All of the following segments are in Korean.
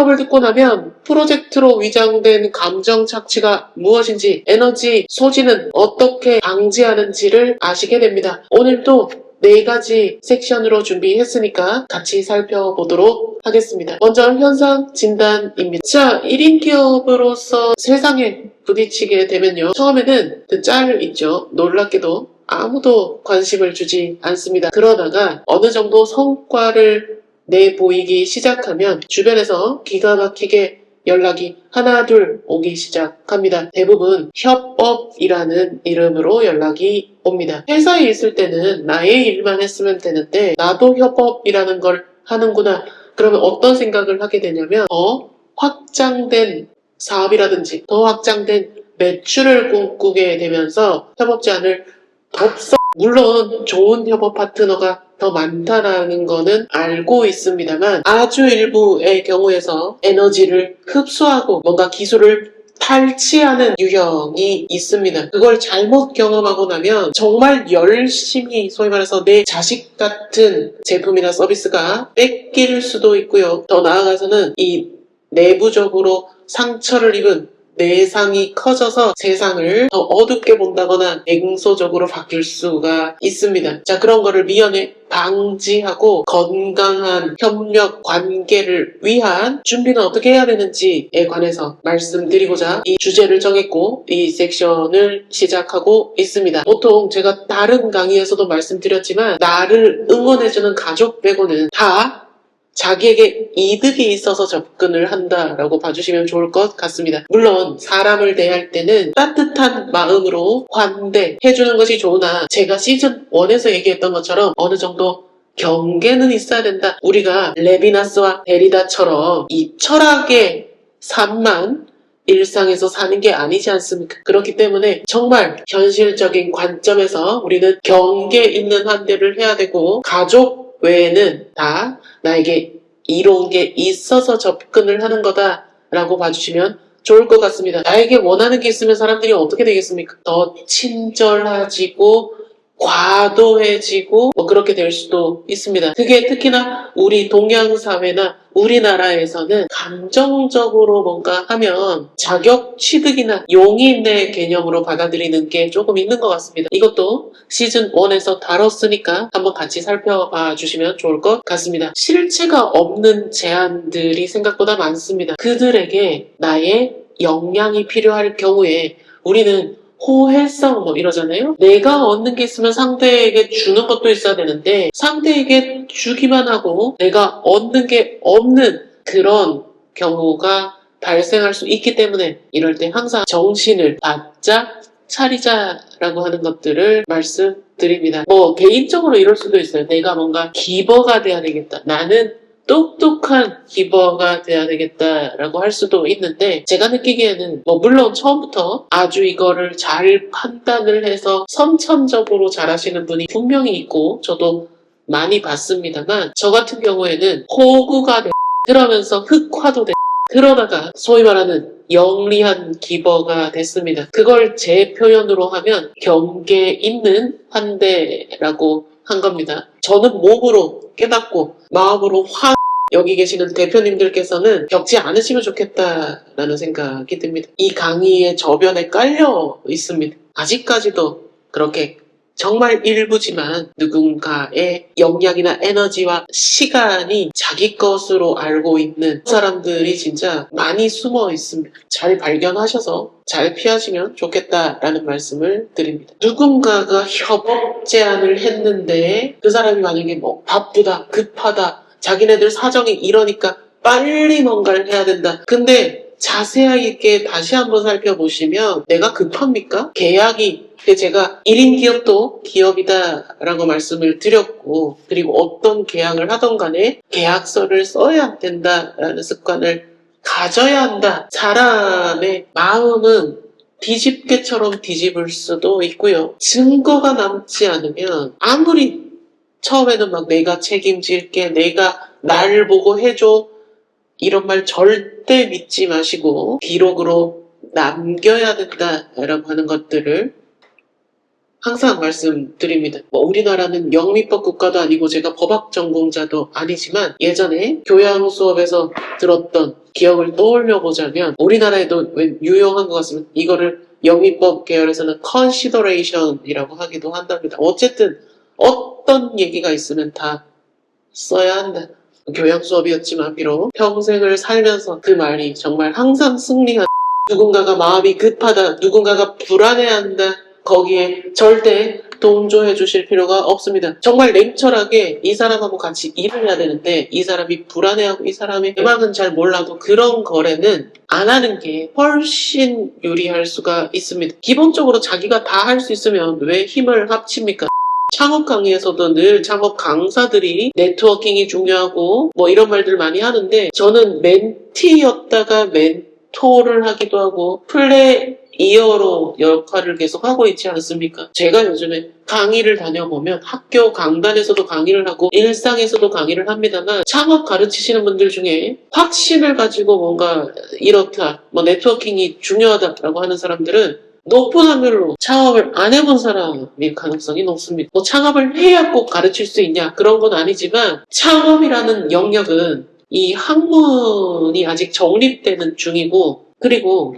수업을 듣고 나면 프로젝트로 위장된 감정 착취가 무엇인지, 에너지 소진은 어떻게 방지하는지를 아시게 됩니다. 오늘도 4가지 섹션으로 준비했으니까 같이 살펴보도록 하겠습니다. 먼저 현상 진단입니다. 자, 1인 기업으로서 세상에 부딪히게 되면요. 처음에는 그 짤 있죠. 놀랍게도 아무도 관심을 주지 않습니다. 그러다가 어느 정도 성과를 내보이기 시작하면 주변에서 기가 막히게 연락이 하나 둘 오기 시작합니다. 대부분 협업이라는 이름으로 연락이 옵니다. 회사에 있을 때는 나의 일만 했으면 되는데 나도 협업이라는 걸 하는구나. 그러면 어떤 생각을 하게 되냐면 더 확장된 사업이라든지 더 확장된 매출을 꿈꾸게 되면서 협업 제안을 덥석, 물론 좋은 협업 파트너가 더 많다라는 거는 알고 있습니다만 아주 일부의 경우에서 에너지를 흡수하고 뭔가 기술을 탈취하는 유형이 있습니다. 그걸 잘못 경험하고 나면 정말 열심히 소위 말해서 내 자식 같은 제품이나 서비스가 뺏길 수도 있고요. 더 나아가서는 이 내부적으로 상처를 입은 내상이 커져서 세상을 더 어둡게 본다거나 냉소적으로 바뀔 수가 있습니다. 자, 그런 거를 미연에 방지하고 건강한 협력 관계를 위한 준비는 어떻게 해야 되는지에 관해서 말씀드리고자 이 주제를 정했고 이 섹션을 시작하고 있습니다. 보통 제가 다른 강의에서도 말씀드렸지만 나를 응원해주는 가족 빼고는 다 자기에게 이득이 있어서 접근을 한다라고 봐주시면 좋을 것 같습니다. 물론 사람을 대할 때는 따뜻한 마음으로 환대해주는 것이 좋으나 제가 시즌 1에서 얘기했던 것처럼 어느 정도 경계는 있어야 된다. 우리가 레비나스와 데리다처럼 이 철학의 삶만 일상에서 사는 게 아니지 않습니까? 그렇기 때문에 정말 현실적인 관점에서 우리는 경계 있는 환대를 해야 되고 가족 외에는 다 나에게 이로운 게 있어서 접근을 하는 거다라고 봐주시면 좋을 것 같습니다. 나에게 원하는 게 있으면 사람들이 어떻게 되겠습니까? 더 친절해지고 과도해지고 그렇게 될 수도 있습니다. 그게 특히나 우리 동양 사회나 우리나라에서는 감정적으로 뭔가 하면 자격 취득이나 용인의 개념으로 받아들이는 게 조금 있는 것 같습니다. 이것도 시즌 1에서 다뤘으니까 한번 같이 살펴봐 주시면 좋을 것 같습니다. 실체가 없는 제안들이 생각보다 많습니다. 그들에게 나의 역량이 필요할 경우에 우리는 호혜성 이러잖아요. 내가 얻는 게 있으면 상대에게 주는 것도 있어야 되는데 상대에게 주기만 하고 내가 얻는 게 없는 그런 경우가 발생할 수 있기 때문에 이럴 때 항상 정신을 바짝 차리자라고 하는 것들을 말씀드립니다. 개인적으로 이럴 수도 있어요. 내가 뭔가 기버가 돼야 되겠다. 나는 똑똑한 기버가 돼야 되겠다라고 할 수도 있는데 제가 느끼기에는 물론 처음부터 아주 이거를 잘 판단을 해서 선천적으로 잘하시는 분이 분명히 있고 저도 많이 봤습니다만 저 같은 경우에는 호구가 돼 그러면서 흑화도 돼 그러다가 소위 말하는 영리한 기버가 됐습니다. 그걸 제 표현으로 하면 경계 있는 환대라고 한 겁니다. 저는 몸으로 깨닫고 마음으로 여기 계시는 대표님들께서는 겪지 않으시면 좋겠다라는 생각이 듭니다. 이 강의의 저변에 깔려 있습니다. 아직까지도 그렇게 정말 일부지만 누군가의 역량이나 에너지와 시간이 자기 것으로 알고 있는 사람들이 진짜 많이 숨어 있습니다. 잘 발견하셔서 잘 피하시면 좋겠다라는 말씀을 드립니다. 누군가가 협업 제안을 했는데 그 사람이 만약에 바쁘다, 급하다, 자기네들 사정이 이러니까 빨리 뭔가를 해야 된다. 근데 자세하게 다시 한번 살펴보시면 내가 급합니까? 계약이 제가 1인 기업도 기업이다 라고 말씀을 드렸고 그리고 어떤 계약을 하던 간에 계약서를 써야 된다라는 습관을 가져야 한다. 사람의 마음은 뒤집개처럼 뒤집을 수도 있고요. 증거가 남지 않으면 아무리 처음에는 내가 책임질게, 내가 날 보고 해줘 이런 말 절대 믿지 마시고 기록으로 남겨야 된다라고 하는 것들을 항상 말씀드립니다. 우리나라는 영미법 국가도 아니고 제가 법학 전공자도 아니지만 예전에 교양 수업에서 들었던 기억을 떠올려 보자면 우리나라에도 왜 유용한 것 같으면 이거를 영미법 계열에서는 consideration이라고 하기도 한답니다. 어쨌든 어떤 얘기가 있으면 다 써야 한다. 교양 수업이었지만 비록 평생을 살면서 그 말이 정말 항상 승리한 누군가가 마음이 급하다, 누군가가 불안해한다, 거기에 절대 동조해 주실 필요가 없습니다. 정말 냉철하게 이 사람하고 같이 일을 해야 되는데 이 사람이 불안해하고 이 사람의 음악은 잘 몰라도 그런 거래는 안 하는 게 훨씬 유리할 수가 있습니다. 기본적으로 자기가 다 할 수 있으면 왜 힘을 합칩니까? 창업 강의에서도 늘 창업 강사들이 네트워킹이 중요하고 뭐 이런 말들 많이 하는데 저는 멘티였다가 멘토를 하기도 하고 플레이어로 역할을 계속 하고 있지 않습니까? 제가 요즘에 강의를 다녀보면 학교 강단에서도 강의를 하고 일상에서도 강의를 합니다만 창업 가르치시는 분들 중에 확신을 가지고 뭔가 이렇다, 뭐 네트워킹이 중요하다라고 하는 사람들은 높은 확률로 창업을 안 해본 사람일 가능성이 높습니다. 뭐 창업을 해야 꼭 가르칠 수 있냐 그런 건 아니지만 창업이라는 영역은 이 학문이 아직 정립되는 중이고 그리고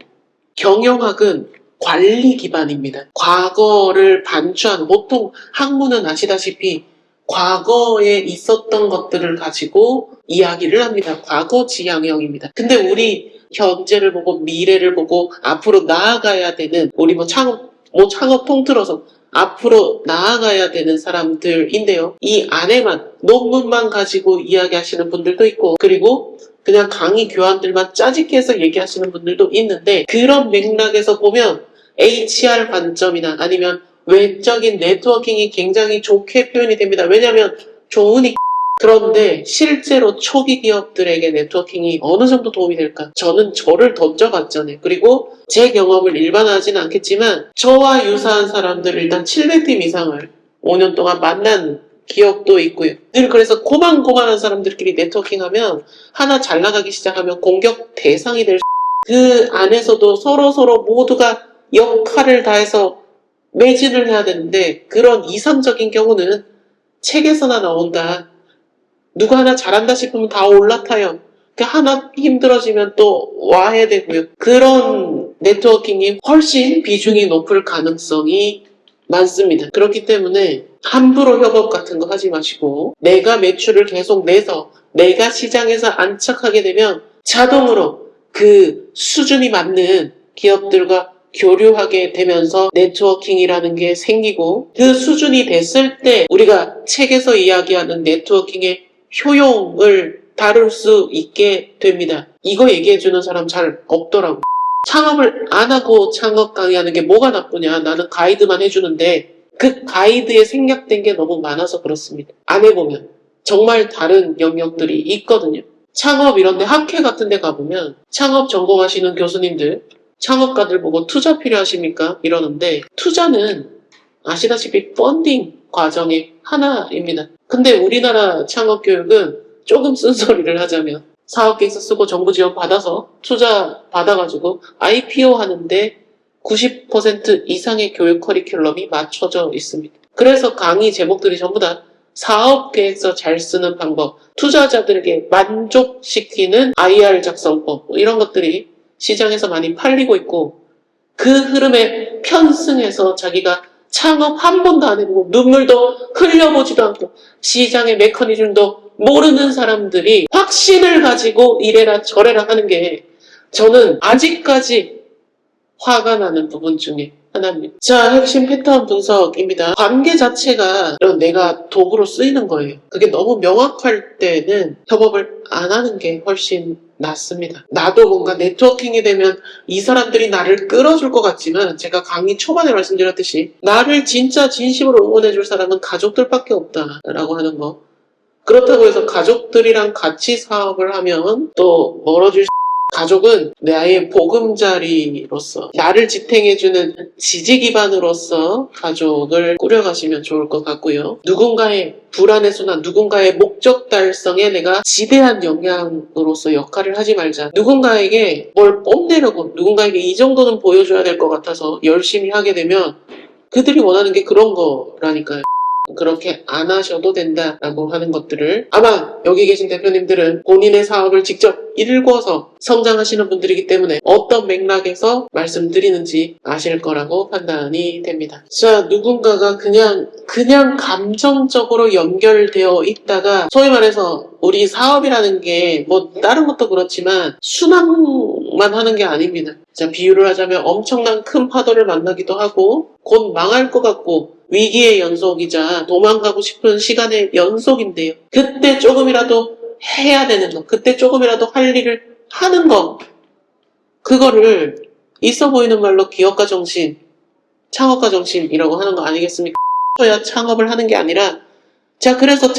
경영학은 관리 기반입니다. 과거를 반추하는 보통 학문은 아시다시피 과거에 있었던 것들을 가지고 이야기를 합니다. 과거 지향형입니다. 근데 우리 현재를 보고 미래를 보고 앞으로 나아가야 되는 우리 뭐 창업 통틀어서 앞으로 나아가야 되는 사람들인데요. 이 안에만 논문만 가지고 이야기하시는 분들도 있고 그리고 그냥 강의 교환들만 짜집게 해서 얘기하시는 분들도 있는데 그런 맥락에서 보면 HR 관점이나 아니면 외적인 네트워킹이 굉장히 좋게 표현이 됩니다. 왜냐하면 좋으니까. 그런데 실제로 초기 기업들에게 네트워킹이 어느 정도 도움이 될까? 저는 저를 던져봤잖아요. 그리고 제 경험을 일반화하지는 않겠지만 저와 유사한 사람들을 일단 700팀 이상을 5년 동안 만난 기억도 있고요. 늘 그래서 고만고만한 사람들끼리 네트워킹하면 하나 잘 나가기 시작하면 공격 대상이 될 그 안에서도 서로 모두가 역할을 다해서 매진을 해야 되는데 그런 이상적인 경우는 책에서나 나온다. 누가 하나 잘한다 싶으면 다 올라타요. 하나 힘들어지면 또 와야 되고요. 그런 네트워킹이 훨씬 비중이 높을 가능성이 많습니다. 그렇기 때문에 함부로 협업 같은 거 하지 마시고 내가 매출을 계속 내서 내가 시장에서 안착하게 되면 자동으로 그 수준이 맞는 기업들과 교류하게 되면서 네트워킹이라는 게 생기고 그 수준이 됐을 때 우리가 책에서 이야기하는 네트워킹의 효용을 다룰 수 있게 됩니다. 이거 얘기해주는 사람 잘 없더라고. 창업을 안 하고 창업 강의하는 게 뭐가 나쁘냐. 나는 가이드만 해주는데 그 가이드에 생략된 게 너무 많아서 그렇습니다. 안 해보면 정말 다른 영역들이 있거든요. 창업 이런 데 학회 같은 데 가보면 창업 전공하시는 교수님들 창업가들 보고 투자 필요하십니까? 이러는데 투자는 아시다시피 펀딩 과정의 하나입니다. 근데 우리나라 창업교육은 조금 쓴소리를 하자면 사업계획서 쓰고 정부 지원 받아서 투자 받아가지고 IPO 하는데 90% 이상의 교육 커리큘럼이 맞춰져 있습니다. 그래서 강의 제목들이 전부 다 사업계획서 잘 쓰는 방법, 투자자들에게 만족시키는 IR 작성법 이런 것들이 시장에서 많이 팔리고 있고 그 흐름에 편승해서 자기가 창업 한 번도 안 해보고 눈물도 흘려보지도 않고 시장의 메커니즘도 모르는 사람들이 확신을 가지고 이래라 저래라 하는 게 저는 아직까지 화가 나는 부분 중에 하나입니다. 자, 핵심 패턴 분석입니다. 관계 자체가 내가 도구로 쓰이는 거예요. 그게 너무 명확할 때는 협업을 안 하는 게 훨씬 낫습니다. 나도 뭔가 네트워킹이 되면 이 사람들이 나를 끌어줄 것 같지만 제가 강의 초반에 말씀드렸듯이 나를 진짜 진심으로 응원해줄 사람은 가족들밖에 없다라고 하는 거. 그렇다고 해서 가족들이랑 같이 사업을 하면 또 멀어질 가족은 나의 보금자리로서 나를 지탱해주는 지지 기반으로서 가족을 꾸려가시면 좋을 것 같고요. 누군가의 불안의 순환, 누군가의 목적 달성에 내가 지대한 영향으로서 역할을 하지 말자. 누군가에게 뭘 뽐내려고 누군가에게 이 정도는 보여줘야 될 것 같아서 열심히 하게 되면 그들이 원하는 게 그런 거라니까요. 그렇게 안 하셔도 된다라고 하는 것들을 아마 여기 계신 대표님들은 본인의 사업을 직접 읽어서 성장하시는 분들이기 때문에 어떤 맥락에서 말씀드리는지 아실 거라고 판단이 됩니다. 자, 누군가가 그냥 감정적으로 연결되어 있다가 소위 말해서 우리 사업이라는 게 뭐 다른 것도 그렇지만 순항만 하는 게 아닙니다. 자, 비유를 하자면 엄청난 큰 파도를 만나기도 하고 곧 망할 것 같고 위기의 연속이자 도망가고 싶은 시간의 연속인데요. 그때 조금이라도 해야 되는 것, 그때 조금이라도 할 일을 하는 것, 그거를 있어 보이는 말로 기업가 정신, 창업가 정신이라고 하는 거 아니겠습니까? 저야 창업을 하는 게 아니라 제가 그래서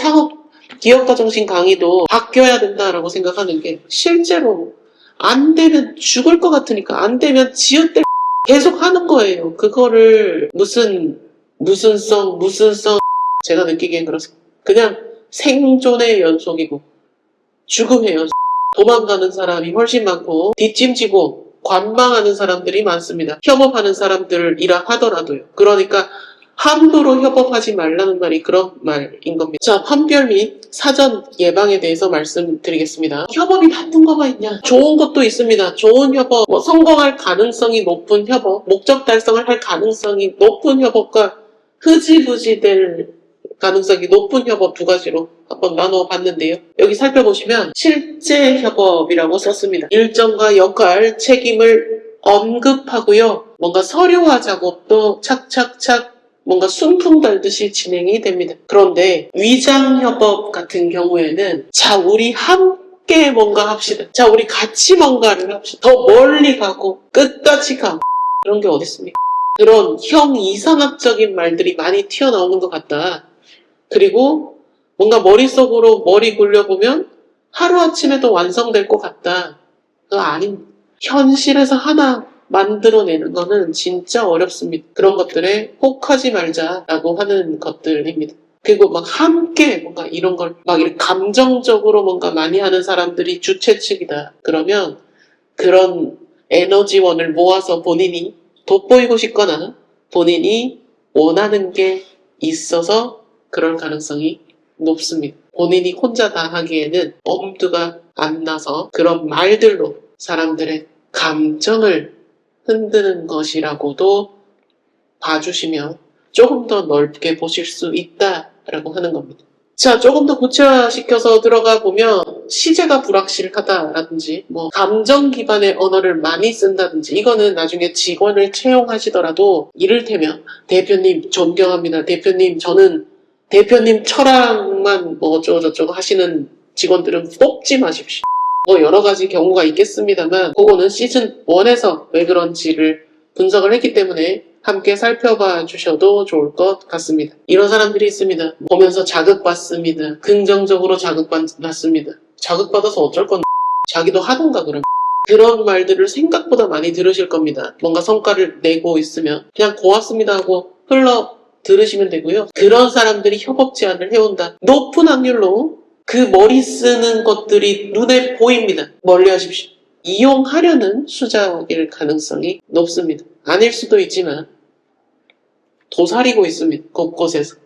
기업가 정신 강의도 바뀌어야 된다라고 생각하는 게 실제로 안 되면 죽을 것 같으니까 안 되면 지읒대 계속 하는 거예요. 그거를 무슨 제가 느끼기엔 그렇습니다. 그냥 생존의 연속이고 죽음의 연속. 도망가는 사람이 훨씬 많고 뒷짐지고 관망하는 사람들이 많습니다. 협업하는 사람들이라 하더라도요. 그러니까 함부로 협업하지 말라는 말이 그런 말인 겁니다. 자, 판별 및 사전 예방에 대해서 말씀드리겠습니다. 협업이 나쁜 거가 있냐? 좋은 것도 있습니다. 좋은 협업, 성공할 가능성이 높은 협업, 목적 달성을 할 가능성이 높은 협업과 흐지부지 될 가능성이 높은 협업 두 가지로 한번 나눠봤는데요. 여기 살펴보시면 실제 협업이라고 썼습니다. 일정과 역할, 책임을 언급하고요. 뭔가 서류화 작업도 착착착 뭔가 순풍 달듯이 진행이 됩니다. 그런데 위장협업 같은 경우에는 자, 우리 함께 뭔가 합시다. 자, 우리 같이 뭔가를 합시다. 더 멀리 가고 끝까지 가고 그런 게 어디 있습니까? 그런 형이상학적인 말들이 많이 튀어나오는 것 같다. 그리고 뭔가 머릿속으로 머리 굴려보면 하루아침에도 완성될 것 같다. 그거 아닙니다. 현실에서 하나 만들어내는 거는 진짜 어렵습니다. 그런 것들에 혹하지 말자라고 하는 것들입니다. 그리고 막 함께 뭔가 이런 걸 막 이렇게 감정적으로 뭔가 많이 하는 사람들이 주최 측이다. 그러면 그런 에너지원을 모아서 본인이 돋보이고 싶거나 본인이 원하는 게 있어서 그럴 가능성이 높습니다. 본인이 혼자 다 하기에는 엄두가 안 나서 그런 말들로 사람들의 감정을 흔드는 것이라고도 봐주시면 조금 더 넓게 보실 수 있다라고 하는 겁니다. 자, 조금 더 구체화시켜서 들어가 보면 시제가 불확실하다라든지 감정 기반의 언어를 많이 쓴다든지 이거는 나중에 직원을 채용하시더라도 이를테면 대표님 존경합니다. 대표님 저는 대표님 철학만 어쩌고저쩌고 하시는 직원들은 뽑지 마십시오. 여러 가지 경우가 있겠습니다만 그거는 시즌 1에서 왜 그런지를 분석을 했기 때문에 함께 살펴봐 주셔도 좋을 것 같습니다. 이런 사람들이 있습니다. 보면서 자극받습니다. 긍정적으로 자극받습니다. 자극받아서 어쩔 건데 자기도 하던가 그런 말들을 생각보다 많이 들으실 겁니다. 뭔가 성과를 내고 있으면 그냥 고맙습니다 하고 흘러 들으시면 되고요. 그런 사람들이 협업 제안을 해온다. 높은 확률로 그 머리 쓰는 것들이 눈에 보입니다. 멀리 하십시오. 이용하려는 수작일 가능성이 높습니다. 아닐 수도 있지만 도사리고 있습니다. 곳곳에서.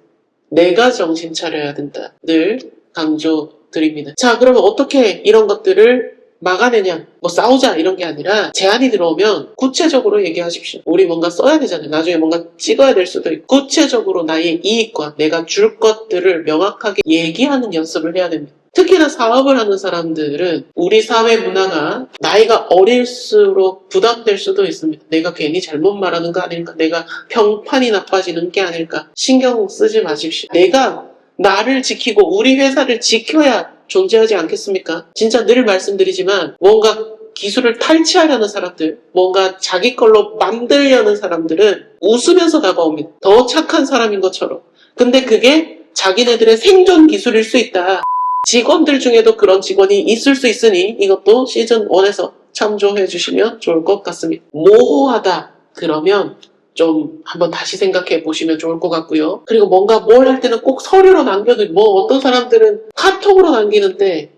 내가 정신 차려야 된다. 늘 강조드립니다. 자, 그러면 어떻게 이런 것들을 막아내냐? 싸우자 이런 게 아니라 제안이 들어오면 구체적으로 얘기하십시오. 우리 뭔가 써야 되잖아요. 나중에 뭔가 찍어야 될 수도 있고 구체적으로 나의 이익과 내가 줄 것들을 명확하게 얘기하는 연습을 해야 됩니다. 특히나 사업을 하는 사람들은 우리 사회 문화가 나이가 어릴수록 부담될 수도 있습니다. 내가 괜히 잘못 말하는 거 아닐까? 내가 평판이 나빠지는 게 아닐까? 신경 쓰지 마십시오. 내가 나를 지키고 우리 회사를 지켜야 존재하지 않겠습니까? 진짜 늘 말씀드리지만 뭔가 기술을 탈취하려는 사람들, 뭔가 자기 걸로 만들려는 사람들은 웃으면서 다가옵니다. 더 착한 사람인 것처럼. 근데 그게 자기네들의 생존 기술일 수 있다. 직원들 중에도 그런 직원이 있을 수 있으니 이것도 시즌 1에서 참조해 주시면 좋을 것 같습니다. 모호하다 그러면 좀 한번 다시 생각해 보시면 좋을 것 같고요. 그리고 뭔가 뭘 할 때는 꼭 서류로 남겨도 어떤 사람들은 카톡으로 남기는데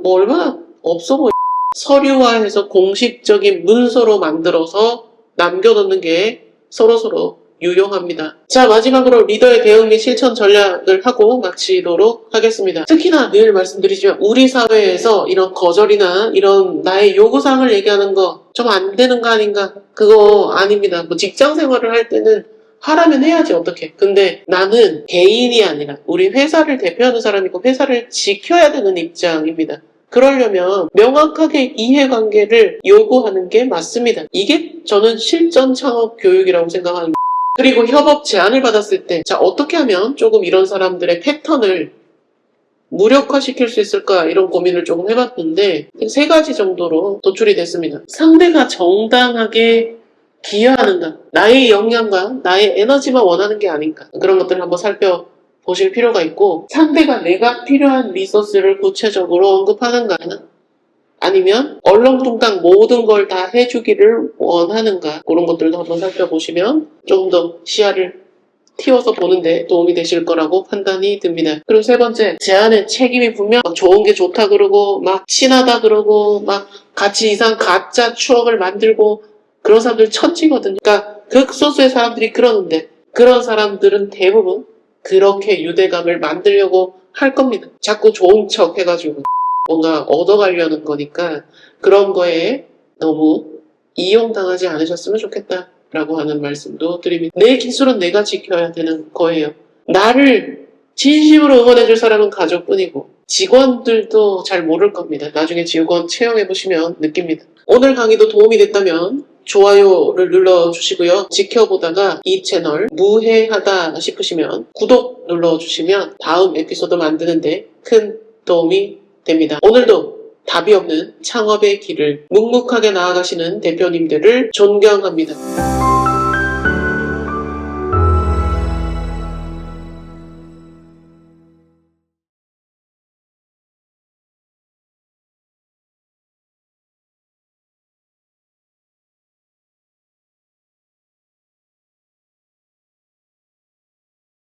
얼마나 없어 보여. 서류화해서 공식적인 문서로 만들어서 남겨놓는 게 서로서로 유용합니다. 자, 마지막으로 리더의 대응 및 실천 전략을 하고 마치도록 하겠습니다. 특히나 늘 말씀드리지만 우리 사회에서 이런 거절이나 이런 나의 요구사항을 얘기하는 거 좀 안 되는 거 아닌가? 그거 아닙니다. 뭐 직장 생활을 할 때는 하라면 해야지 어떡해. 근데 나는 개인이 아니라 우리 회사를 대표하는 사람이고 회사를 지켜야 되는 입장입니다. 그러려면 명확하게 이해관계를 요구하는 게 맞습니다. 이게 저는 실전 창업 교육이라고 생각합니다. 그리고 협업 제안을 받았을 때 자, 어떻게 하면 조금 이런 사람들의 패턴을 무력화시킬 수 있을까 이런 고민을 조금 해봤는데 3가지 정도로 도출이 됐습니다. 상대가 정당하게 기여하는가, 나의 역량과 나의 에너지만 원하는 게 아닌가, 그런 것들을 한번 살펴보실 필요가 있고, 상대가 내가 필요한 리소스를 구체적으로 언급하는가, 아니면 얼렁뚱땅 모든 걸 다 해주기를 원하는가, 그런 것들도 한번 살펴보시면 조금 더 시야를 띄워서 보는데 도움이 되실 거라고 판단이 듭니다. 그리고 3번째, 제안의 책임이 분명 막 좋은 게 좋다 그러고 막 친하다 그러고 막 가치 이상 가짜 추억을 만들고 그런 사람들 천지거든요. 그러니까 극소수의 사람들이 그러는데 그런 사람들은 대부분 그렇게 유대감을 만들려고 할 겁니다. 자꾸 좋은 척 해가지고 뭔가 얻어가려는 거니까 그런 거에 너무 이용당하지 않으셨으면 좋겠다 라고 하는 말씀도 드립니다. 내 기술은 내가 지켜야 되는 거예요. 나를 진심으로 응원해줄 사람은 가족뿐이고 직원들도 잘 모를 겁니다. 나중에 직원 채용해보시면 느낍니다. 오늘 강의도 도움이 됐다면 좋아요를 눌러주시고요. 지켜보다가 이 채널 무해하다 싶으시면 구독 눌러주시면 다음 에피소드 만드는데 큰 도움이 됩니다. 오늘도 답이 없는 창업의 길을 묵묵하게 나아가시는 대표님들을 존경합니다.